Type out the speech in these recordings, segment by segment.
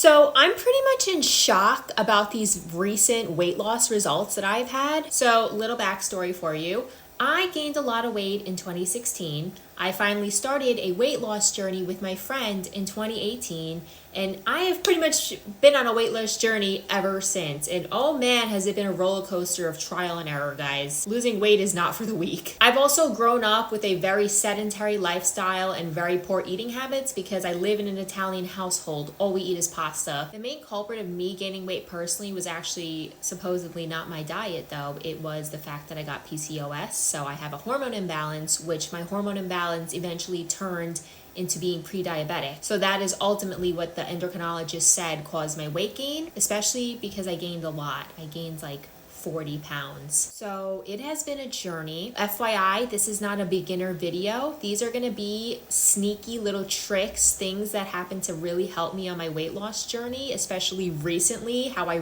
So I'm pretty much in shock about these recent weight loss results that I've had. So little backstory for you. I gained a lot of weight in 2016. I finally started a weight loss journey with my friend in 2018, and I have pretty much been on a weight loss journey ever since. And oh man, has it been a roller coaster of trial and error, guys. Losing weight is not for the weak. I've also grown up with a very sedentary lifestyle and very poor eating habits because I live in an Italian household. All we eat is pasta. The main culprit of me gaining weight personally was actually supposedly not my diet, though. It was the fact that I got PCOS. So I have a hormone imbalance, which my hormone imbalance eventually turned into being pre-diabetic. So that is ultimately what the endocrinologist said caused my weight gain, especially because I gained a lot. I gained like 40 pounds. So it has been a journey. FYI, this is not a beginner video. These are gonna be sneaky little tricks, things that happen to really help me on my weight loss journey, especially recently, how I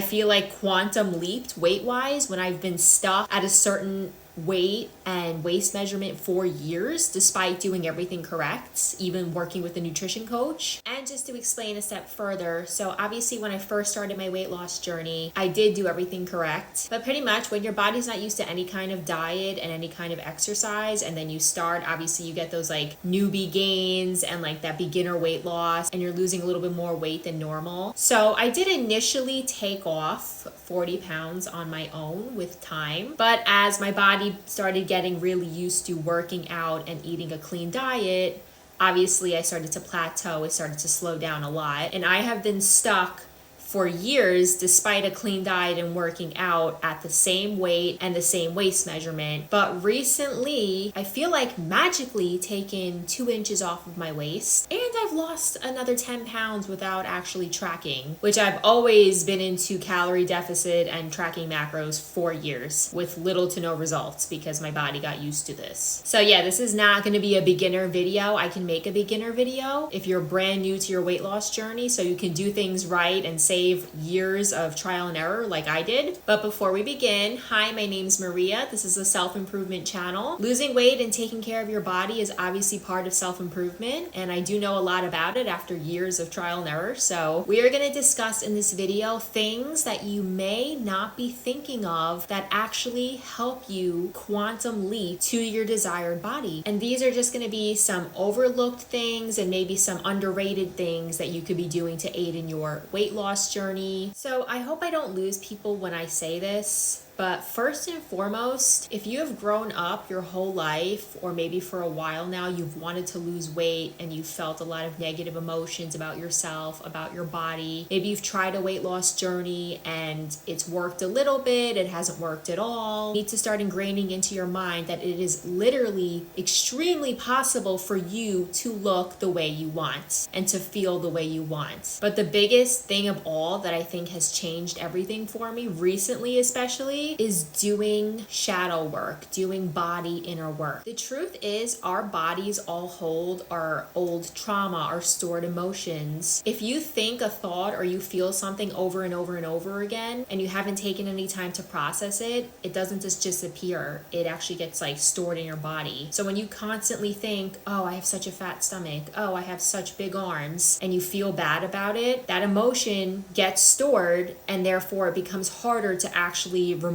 feel like quantum leaped weight-wise when I've been stuck at a certain weight and waist measurement for years despite doing everything correct, even working with a nutrition coach. And just to explain a step further, so obviously when I first started my weight loss journey, I did do everything correct, but pretty much when your body's not used to any kind of diet and any kind of exercise, and then you start, obviously you get those like newbie gains and like that beginner weight loss, and you're losing a little bit more weight than normal. So I did initially take off 40 pounds on my own with time, but as my body started getting really used to working out and eating a clean diet, obviously I started to plateau, it started to slow down a lot, and I have been stuck for years despite a clean diet and working out at the same weight and the same waist measurement. But recently I feel like magically taken 2 inches off of my waist, and I've lost another 10 pounds without actually tracking, which I've always been into calorie deficit and tracking macros for years with little to no results because my body got used to this. So yeah, this is not going to be a beginner video. I can make a beginner video if you're brand new to your weight loss journey so you can do things right and save years of trial and error like I did. But before we begin, hi, my name's Maria. This is a self-improvement channel. Losing weight and taking care of your body is obviously part of self-improvement, and I do know a lot about it after years of trial and error. So we are going to discuss in this video things that you may not be thinking of that actually help you quantum leap to your desired body. And these are just going to be some overlooked things and maybe some underrated things that you could be doing to aid in your weight loss journey. So I hope I don't lose people when I say this, but first and foremost, if you have grown up your whole life, or maybe for a while now, you've wanted to lose weight and you felt a lot of negative emotions about yourself, about your body. Maybe you've tried a weight loss journey and it's worked a little bit, it hasn't worked at all. You need to start ingraining into your mind that it is literally extremely possible for you to look the way you want and to feel the way you want. But the biggest thing of all that I think has changed everything for me recently, especially, is doing shadow work, doing body inner work. The truth is, our bodies all hold our old trauma, our stored emotions. If you think a thought or you feel something over and over and over again, and you haven't taken any time to process it, it doesn't just disappear. It actually gets like stored in your body. So when you constantly think, oh, I have such a fat stomach, oh, I have such big arms, and you feel bad about it, that emotion gets stored, and therefore it becomes harder to actually remove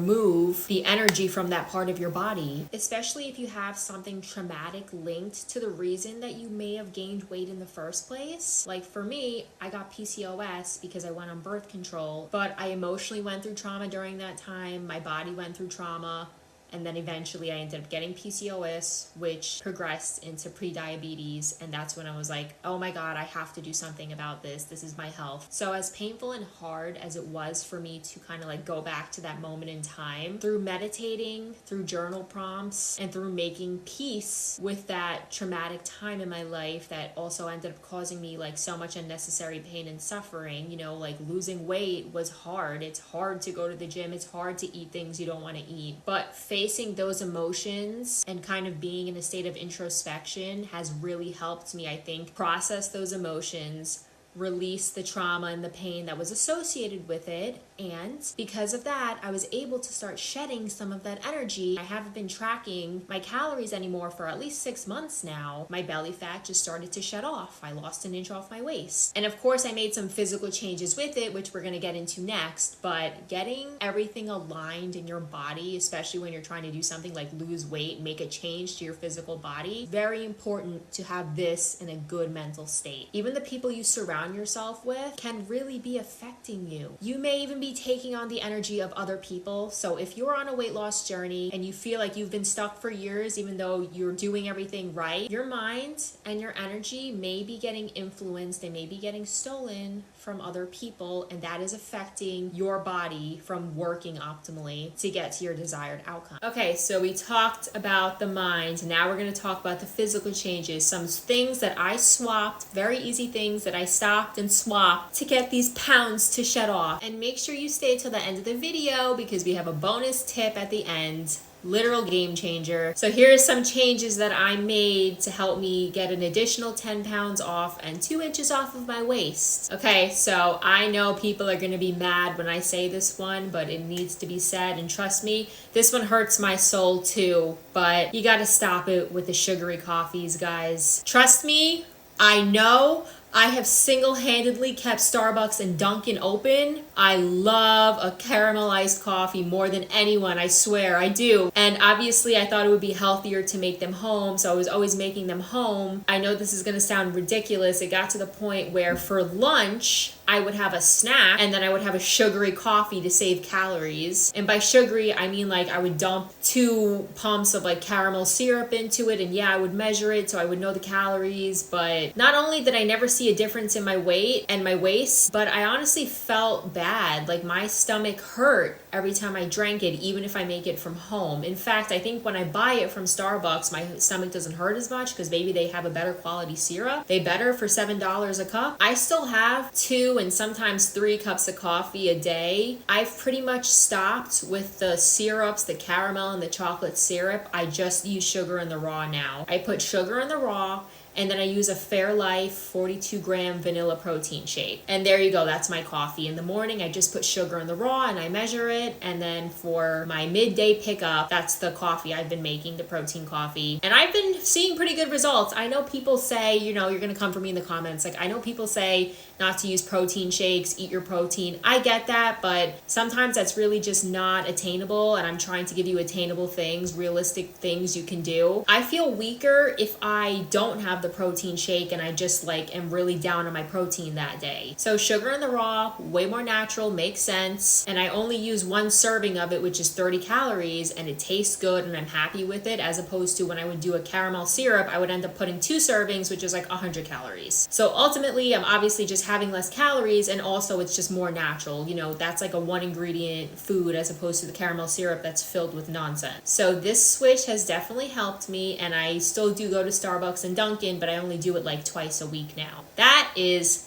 the energy from that part of your body, especially if you have something traumatic linked to the reason that you may have gained weight in the first place. Like for me, I got PCOS because I went on birth control, but I emotionally went through trauma during that time. My body went through trauma. And then eventually I ended up getting PCOS, which progressed into pre-diabetes. And that's when I was like, oh my God, I have to do something about this. This is my health. So as painful and hard as it was for me to kind of like go back to that moment in time, through meditating, through journal prompts, and through making peace with that traumatic time in my life that also ended up causing me like so much unnecessary pain and suffering, you know, like losing weight was hard. It's hard to go to the gym. It's hard to eat things you don't want to eat. But facing those emotions and kind of being in a state of introspection has really helped me, I think, process those emotions, release the trauma and the pain that was associated with it. And because of that, I was able to start shedding some of that energy. I haven't been tracking my calories anymore for at least 6 months now. My belly fat just started to shed off. I lost an inch off my waist. And of course, I made some physical changes with it, which we're going to get into next. But getting everything aligned in your body, especially when you're trying to do something like lose weight, make a change to your physical body, very important to have this in a good mental state. Even the people you surround yourself with can really be affecting you. You may even be taking on the energy of other people. So if you're on a weight loss journey and you feel like you've been stuck for years, even though you're doing everything right, your mind and your energy may be getting influenced. They may be getting stolen from other people, and that is affecting your body from working optimally to get to your desired outcome. Okay, so we talked about the mind. Now we're going to talk about the physical changes. Some things that I swapped, very easy things that I stopped and swapped to get these pounds to shed off. And make sure you stay till the end of the video because we have a bonus tip at the end. Literal game changer. So here are some changes that I made to help me get an additional 10 pounds off and 2 inches off of my waist. Okay, so I know people are going to be mad when I say this one, but it needs to be said. And trust me, this one hurts my soul too, but you got to stop it with the sugary coffees, guys. Trust me, I know. I have single-handedly kept Starbucks and Dunkin' open. I love a caramelized coffee more than anyone, I swear, I do. And obviously I thought it would be healthier to make them home, so I was always making them home. I know this is gonna sound ridiculous. It got to the point where for lunch, I would have a snack and then I would have a sugary coffee to save calories. And by sugary, I mean like I would dump 2 pumps of like caramel syrup into it, and yeah, I would measure it so I would know the calories. But not only did I never see a difference in my weight and my waist, but I honestly felt bad. Like my stomach hurt every time I drank it, even if I make it from home. In fact, I think when I buy it from Starbucks, my stomach doesn't hurt as much because maybe they have a better quality syrup. They better for $7 a cup. I still have 2 and sometimes 3 cups of coffee a day. I've pretty much stopped with the syrups, the caramel and the chocolate syrup. I just use sugar in the raw now. I put sugar in the raw, and then I use a Fairlife 42-gram vanilla protein shake. And there you go, that's my coffee. In the morning, I just put sugar in the raw and I measure it. And then for my midday pickup, that's the coffee I've been making, the protein coffee. And I've been seeing pretty good results. I know people say, you know, you're gonna come for me in the comments. Like, I know people say not to use protein shakes, eat your protein. I get that, but sometimes that's really just not attainable. And I'm trying to give you attainable things, realistic things you can do. I feel weaker if I don't have the protein shake and I just like am really down on my protein that day. So sugar in the raw, way more natural, makes sense. And I only use 1 serving of it, which is 30 calories, and it tastes good and I'm happy with it, as opposed to when I would do a caramel syrup, I would end up putting 2 servings, which is like 100 calories. So ultimately, I'm obviously just having less calories, and also it's just more natural. You know, that's like a 1 ingredient food as opposed to the caramel syrup that's filled with nonsense. So this switch has definitely helped me, and I still do go to Starbucks and Dunkin', but I only do it like twice a week now. That is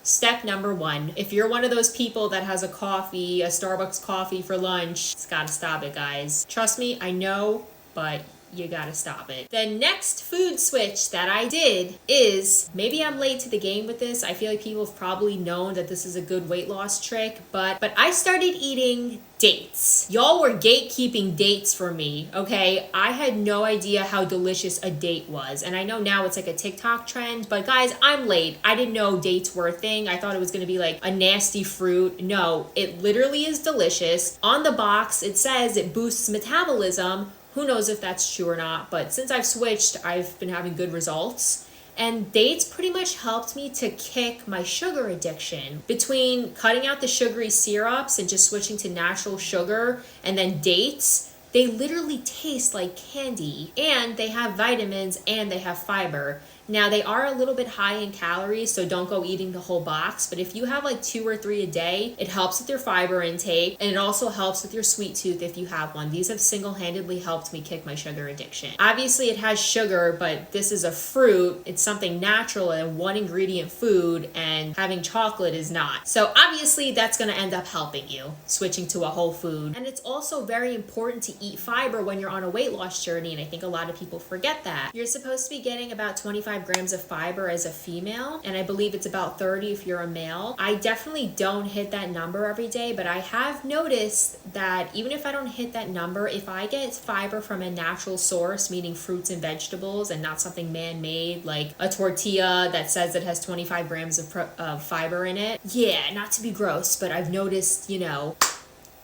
step number 1. If you're one of those people that has a coffee, a Starbucks coffee for lunch, it's gotta stop it, guys. Trust me, I know, but you gotta stop it. The next food switch that I did is, maybe I'm late to the game with this. I feel like people have probably known that this is a good weight loss trick, but I started eating dates. Y'all were gatekeeping dates for me, okay? I had no idea how delicious a date was. And I know now it's like a TikTok trend, but guys, I'm late. I didn't know dates were a thing. I thought it was gonna be like a nasty fruit. No, it literally is delicious. On the box, it says it boosts metabolism. Who knows if that's true or not, but since I've switched, I've been having good results. And dates pretty much helped me to kick my sugar addiction. Between cutting out the sugary syrups and just switching to natural sugar, and then dates, they literally taste like candy. And they have vitamins and they have fiber. Now, they are a little bit high in calories, so don't go eating the whole box. But if you have like 2 or 3 a day, it helps with your fiber intake, and it also helps with your sweet tooth if you have one. These have single-handedly helped me kick my sugar addiction. Obviously, it has sugar, but this is a fruit. It's something natural and 1 ingredient food, and having chocolate is not. So obviously, that's going to end up helping you, switching to a whole food. And it's also very important to eat fiber when you're on a weight loss journey, and I think a lot of people forget that. You're supposed to be getting about 25 25 grams of fiber as a female, and I believe it's about 30 if you're a male. I definitely don't hit that number every day, but I have noticed that even if I don't hit that number, if I get fiber from a natural source, meaning fruits and vegetables, and not something man-made like a tortilla that says it has 25 grams of fiber in it. Yeah, not to be gross, but I've noticed,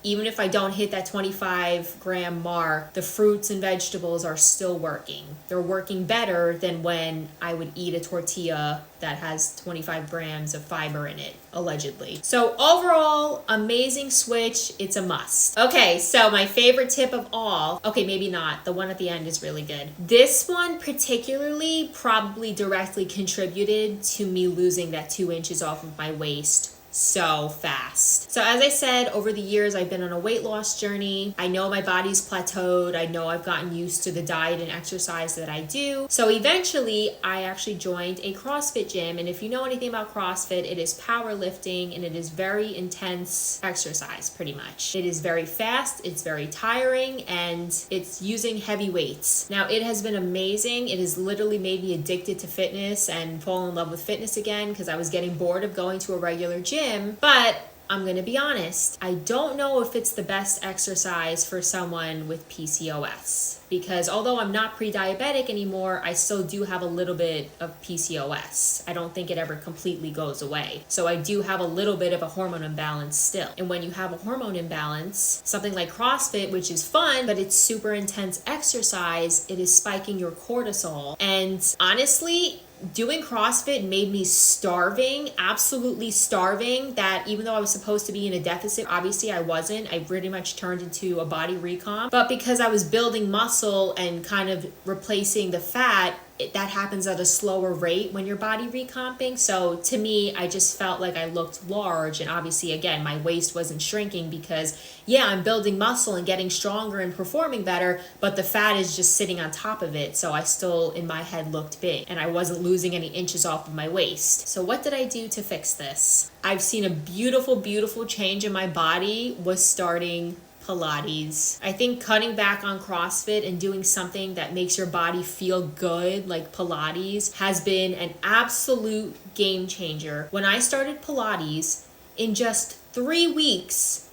even if I don't hit that 25 gram mark, the fruits and vegetables are still working. They're working better than when I would eat a tortilla that has 25 grams of fiber in it, allegedly. So overall, amazing switch. It's a must. Okay, so my favorite tip of all, okay, maybe not. The one at the end is really good. This one particularly probably directly contributed to me losing that 2 inches off of my waist so fast. So as I said, over the years, I've been on a weight loss journey. I know my body's plateaued. I know I've gotten used to the diet and exercise that I do. So eventually, I actually joined a CrossFit gym. And if you know anything about CrossFit, it is powerlifting and it is very intense exercise, pretty much. It is very fast, it's very tiring, and it's using heavy weights. Now, it has been amazing. It has literally made me addicted to fitness and fall in love with fitness again because I was getting bored of going to a regular gym. But I'm going to be honest, I don't know if it's the best exercise for someone with PCOS, because although I'm not pre-diabetic anymore, I still do have a little bit of PCOS. I don't think it ever completely goes away. So I do have a little bit of a hormone imbalance still. And when you have a hormone imbalance, something like CrossFit, which is fun, but it's super intense exercise, it is spiking your cortisol. And honestly, doing CrossFit made me starving, absolutely starving, that even though I was supposed to be in a deficit, obviously I wasn't. I pretty much turned into a body recomp. But because I was building muscle and kind of replacing the fat, that happens at a slower rate when you're body recomping. So to me, I just felt like I looked large. And obviously, again, my waist wasn't shrinking because, yeah, I'm building muscle and getting stronger and performing better, but the fat is just sitting on top of it. So I still, in my head, looked big and I wasn't losing any inches off of my waist. So what did I do to fix this? I've seen a beautiful, beautiful change in my body was starting Pilates. I think cutting back on CrossFit and doing something that makes your body feel good, like Pilates, has been an absolute game changer. When I started Pilates, in just 3 weeks,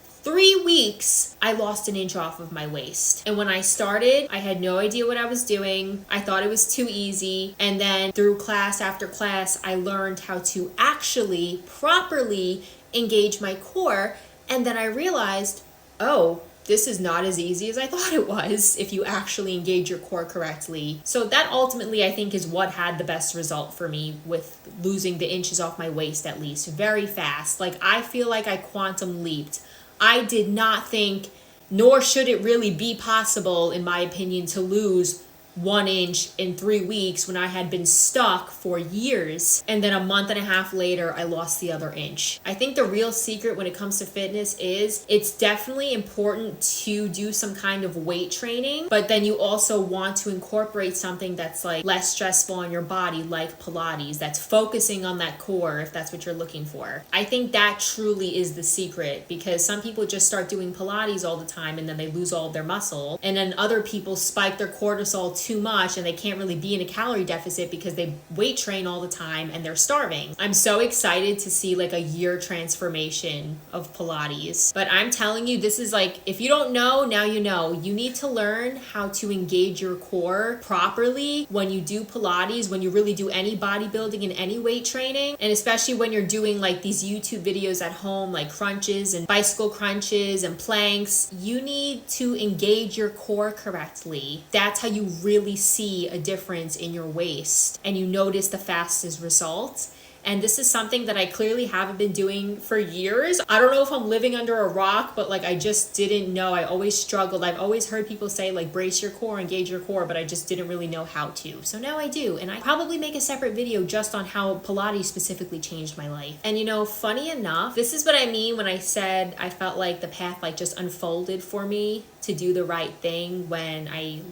I lost an inch off of my waist. And when I started, I had no idea what I was doing. I thought it was too easy. And then through class after class, I learned how to actually properly engage my core. And then I realized, oh, this is not as easy as I thought it was if you actually engage your core correctly. So that ultimately, I think, is what had the best result for me with losing the inches off my waist, at least very fast. Like, I feel like I quantum leaped. I did not think, nor should it really be possible, in my opinion, to lose 1 inch in 3 weeks when I had been stuck for years. And then a month and a half later, I lost the other inch. I think the real secret when it comes to fitness is it's definitely important to do some kind of weight training, but then you also want to incorporate something that's like less stressful on your body, like Pilates, that's focusing on that core if that's what you're looking for. I think that truly is the secret, because some people just start doing Pilates all the time and then they lose all of their muscle. And then other people spike their cortisol too much and they can't really be in a calorie deficit because they weight train all the time and they're starving. I'm so excited to see like a year transformation of Pilates. But I'm telling you, this is like, if you don't know, now you know. You need to learn how to engage your core properly when you do Pilates, when you really do any bodybuilding and any weight training. And especially when you're doing like these YouTube videos at home, like crunches and bicycle crunches and planks, you need to engage your core correctly. That's how you really see a difference in your waist and you notice the fastest results. And this is something that I clearly haven't been doing for years. I don't know if I'm living under a rock, but like I just didn't know. I always struggled. I've always heard people say like brace your core, engage your core, but I just didn't really know how to. So now I do. And I probably make a separate video just on how Pilates specifically changed my life. And you know, funny enough, this is what I mean when I said I felt like the path like just unfolded for me to do the right thing when I,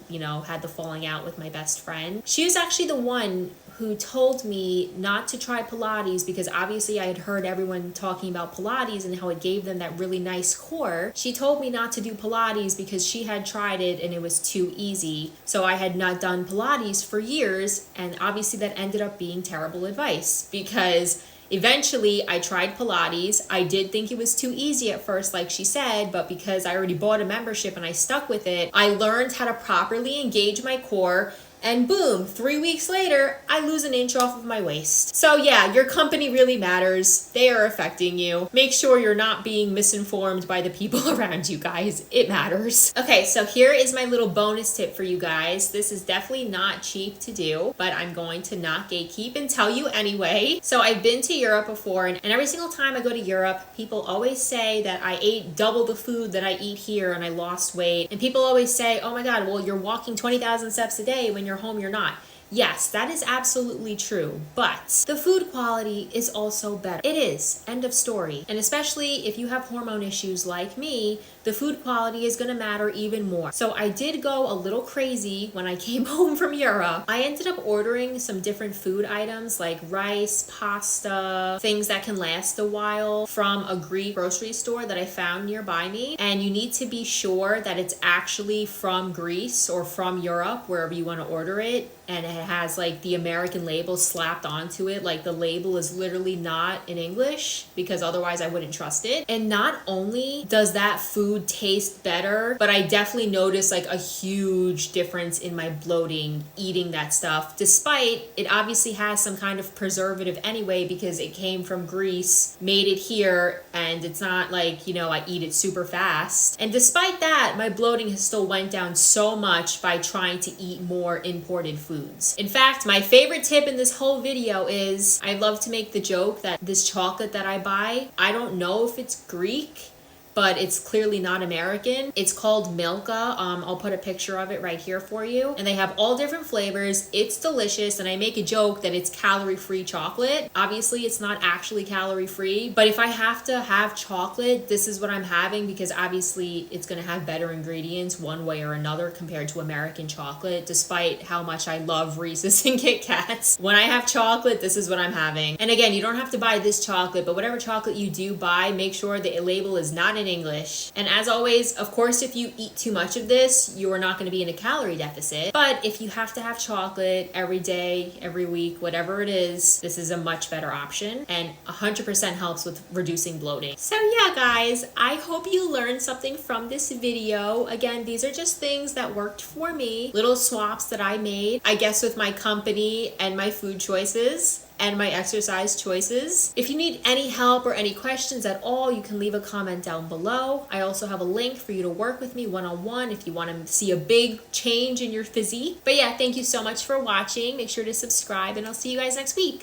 had the falling out with my best friend. She was actually the one who told me not to try Pilates because obviously I had heard everyone talking about Pilates and how it gave them that really nice core. She told me not to do Pilates because she had tried it and it was too easy. So I had not done Pilates for years, and obviously that ended up being terrible advice because eventually I tried Pilates. I did think it was too easy at first, like she said, but because I already bought a membership and I stuck with it, I learned how to properly engage my core. And boom, 3 weeks later, I lose an inch off of my waist. So yeah, your company really matters. They are affecting you. Make sure you're not being misinformed by the people around you, guys. It matters. Okay, so here is my little bonus tip for you guys. This is definitely not cheap to do, but I'm going to not gatekeep and tell you anyway. So I've been to Europe before, and every single time I go to Europe, people always say that I ate double the food that I eat here and I lost weight. And people always say, oh my God, well, you're walking 20,000 steps a day when you're home, you're not. Yes, that is absolutely true, but the food quality is also better. It is. End of story. And especially if you have hormone issues like me, the food quality is going to matter even more. So I did go a little crazy when I came home from Europe. I ended up ordering some different food items like rice, pasta, things that can last a while from a Greek grocery store that I found nearby me. And you need to be sure that it's actually from Greece or from Europe, wherever you want to order it. And it has like the American label slapped onto it. Like the label is literally not in English because otherwise I wouldn't trust it. And not only does that food taste better, but I definitely noticed like a huge difference in my bloating eating that stuff, despite it obviously has some kind of preservative anyway because it came from Greece, made it here, and it's not like, you know, I eat it super fast. And despite that, my bloating has still went down so much by trying to eat more imported foods. In fact, my favorite tip in this whole video is I love to make the joke that this chocolate that I buy, I don't know if it's Greek, but it's clearly not American. It's called Milka. I'll put a picture of it right here for you. And they have all different flavors. It's delicious, and I make a joke that it's calorie-free chocolate. Obviously, it's not actually calorie-free, but if I have to have chocolate, this is what I'm having because obviously it's gonna have better ingredients one way or another compared to American chocolate, despite how much I love Reese's and Kit Kats. When I have chocolate, this is what I'm having. And again, you don't have to buy this chocolate, but whatever chocolate you do buy, make sure the label is not in English. And as always, of course, if you eat too much of this, you are not going to be in a calorie deficit. But if you have to have chocolate every day, every week, whatever it is, this is a much better option and 100% helps with reducing bloating. So yeah, guys, I hope you learned something from this video. Again, these are just things that worked for me, little swaps that I made, I guess, with my company and my food choices and my exercise choices. If you need any help or any questions at all, you can leave a comment down below. I also have a link for you to work with me one-on-one if you want to see a big change in your physique. But yeah, thank you so much for watching. Make sure to subscribe, and I'll see you guys next week.